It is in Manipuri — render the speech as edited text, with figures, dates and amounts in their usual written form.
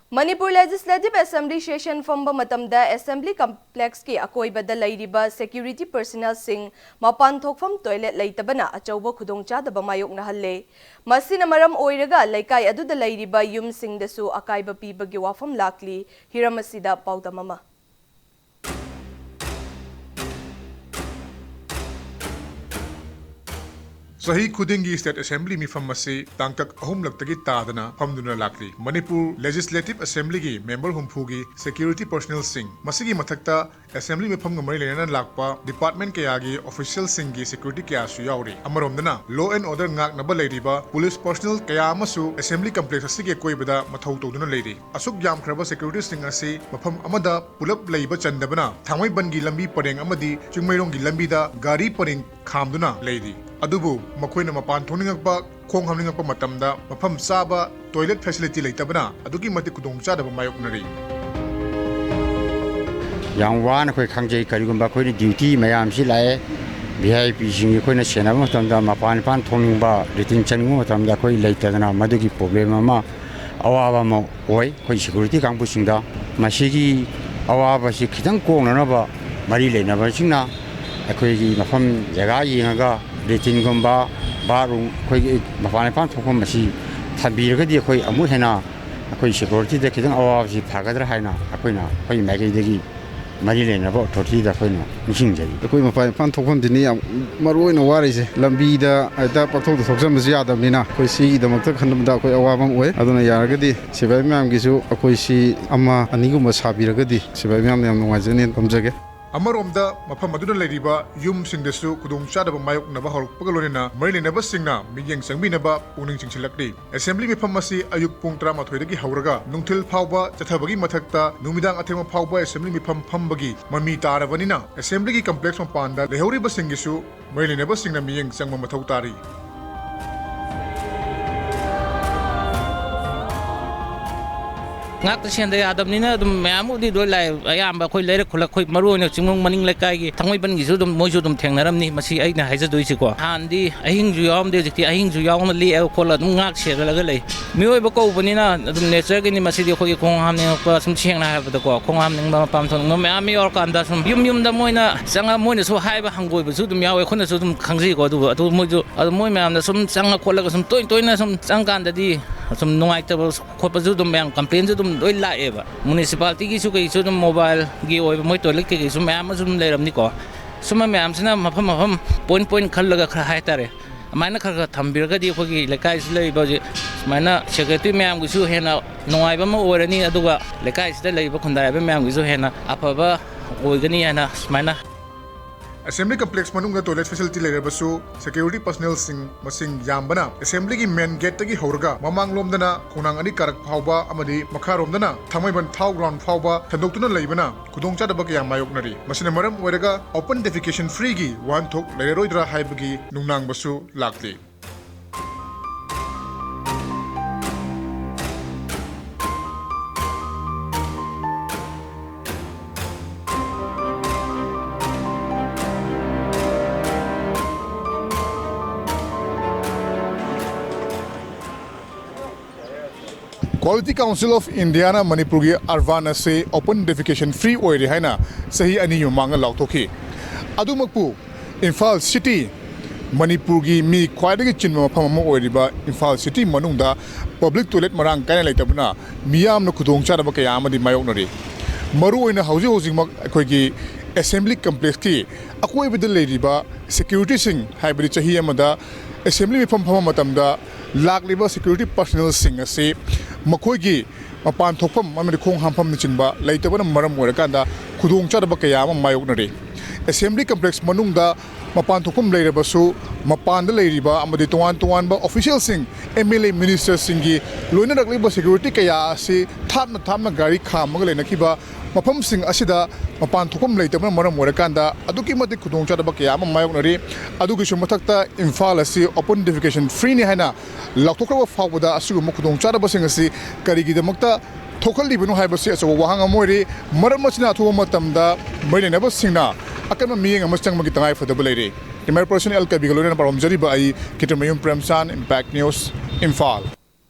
Manipur Legislative Assembly session famba matamda Assembly Complex ki akoibada lairiba security personnel sing mapan thokfam toilet leitabana achauba khudongchadaba mayokna halle masina maram oiraga laikai aduda lairiba yum singdasu akaiba pibagi wafam lakli hiramasida paudamama Sahi Kudingi State Assembly Mifamasi, Tankak Homelaktagi Tadana, Hamduna Lakli, Manipur Legislative Assembly Gi, Member Humpugi, Security Personnel Sing, Masigi Matakta, Assembly Mifam Gamari Lakpa, Department Kayagi, Official Singi, Security Kasu Yauri, Amaromdana, Law and Order Ngak Nabaladiba, Police Personnel Kayamasu, Assembly Complex Asigi Koibada, Matauto Duna Lady, Asuk Jam Kraba Security Singasi, Mapam Amada, Pulap Laiba Chandabana, Tamai Bangi Lambi Padeng Amadi, Chungmayongi Lambida, Gari Padeng Kamduna Lady. Adubu, Makoina Mapan Toningakba, Kong Hamlingapa Matamda, Mapam Saba, toilet facility Laitabana, Aduki Matikudong Chada Mayoknari. Yang one quick Hangjay Karigumba duty, Mayam Silai, VIP Sing Kona Sena Matamda, Mapan Pan Toningba, Ritin Changu Koi later than Maduki Problema, Awama, Oi, Koi security campushinda, Mashigi, Awaba Sikitan Konaba, Marile Navashina, Akoi Mafam Yagai Naga. Retingumba, Barum, Quay, Mafanapan from Mashi, Tabirgadi, Quay, Amuhena, Quay security, the Kitan of the Pagadra Hina, Aquina, Quay Maggie, Marilyn about Tortilla Quina, Mishinjay. The Queen of Pantocon Dinia, Maruino Waris, Lambida, I tap to the Soxam Mina, we see the Motakan Dako Awam way, Adona Yaragadi, Sibamiam Gizu, Akoishi, Ama, Anigumas Habiragadi, Sibamiam Wazanian from Jagge. Amaromda, Mapamaduna Ladiba, Yum Singdesu, Kudung Chadaba Mayok Navahol Pagalorina, Marilyn Neva Singna, Miyang Sangbinaba, Uning Chilakdi. Assembly Mipamasi, Ayuk Pungtrama Twedagi Hauraga, Nungtil Pauba, Tatabagi Matakta, Numidang Atema Pauba, Assembly Mipam Pambagi, Mami Taravanina, Assembly Complex from Panda, Lehori Basingisu, Marilyn Neva Singna Miyang Sangma Matautari. Ngak sian de adam ni na dum mamu di do lai ayam ba khoi leire khula khoi maru ne chingong maning lai kai gi thangoi ban gi su dum moi su dum thengnaram ni masi ai na haija doi si ko han di ahing ju yom de jikti ahing ju yom na li e khola dum ngak se la ga lai mioi ba ko bani na dum nature gi ni masi di khoi khong ham ne ko sum cheng na ha ba ko khong ham ning ba pam thon ngom ami or kan da sum yum da moi na changa moi na su hai ba hangoi ba su dum yawe khon su dum khangji ko du moi ju moi ma na sum changa khola ga sum toi na sum chang kan da di some no actable corpus dum yang complaints dum doi la eva municipality gi su kai su dum mobile gi oi moi toilet ke su ma sum leiram ni ko suma ma sina mafam point khal laga khra hai tare maina khar thambir ga di ko gi lekai su lei ba ji maina secretary ma gi su hena noi ba ma orani aduga lekai su lei ba khundai ba ma gi su hena apa ba oi gani ana maina Assembly Complex Manunga Toilet Facility Lerebasu, Security Personnel Sing, Masing Yambana, Assembly Main Gate Tagi Horga, Mamang Lomdana, Kunang Ani Karak Pauba, Amadi, Makaromdana, Tamaban Tau Ground Pauba, Tandokuna Labana, Kudong Chadabaki Mayoknari, Masinamaram Werega, Open Defecation Free, One Tok, Leroidra Haibagi, Nunang Basu, Lakli. Quality Council of Indiana Manipur gi Arvana se open defecation free oiri haina sahi ani yumanga lautokhi adumakpu Imphal City Manipur gi mi khwaidagi chinma mafam ama oiriba Imphal City manungda public toilet marang kaina leitabna miyamna khudong charaba kaya amadi mayoknari maru oina hauji hojingmak akhoigi assembly complex ki akoi bidal leiriba security sing haibri chahi amada assembly mifam phama matamda lakliba security personnel sing ase Makoigi, Mapan Topam, Mamikong Hampam Chingba, later when a Maram Warakanda, Kudung Chadabakayama Mayoknari. Assembly Complex Manunga, Mapan Topam later Basu, Mapan the Ladiba, Amadituan to one official sing, MLA Minister Singi, Luna Liba Security Kaya, say, Tamna Gari Kam, Nakiba, Mapam Sing Asida, Mapan Topam later when Maram Warakanda, Adukimati Kudung Chadabakayama Mayoknari, Adukishumatakta, Infalasi, open defecation free Nihana. Lautokra Fawada Asugum Kudong Chadabasingasi, Karigi the Mokta, Tokal Libano Hibasi as a Wahanga Mori, Maramachina to Matamda, Mary never singna, Akama meeting a Mustang Magitai for the Belady. The Mer person El Kabigaluna Barom Jaribai, Kitamayum Premsan, Impact News, Imphal.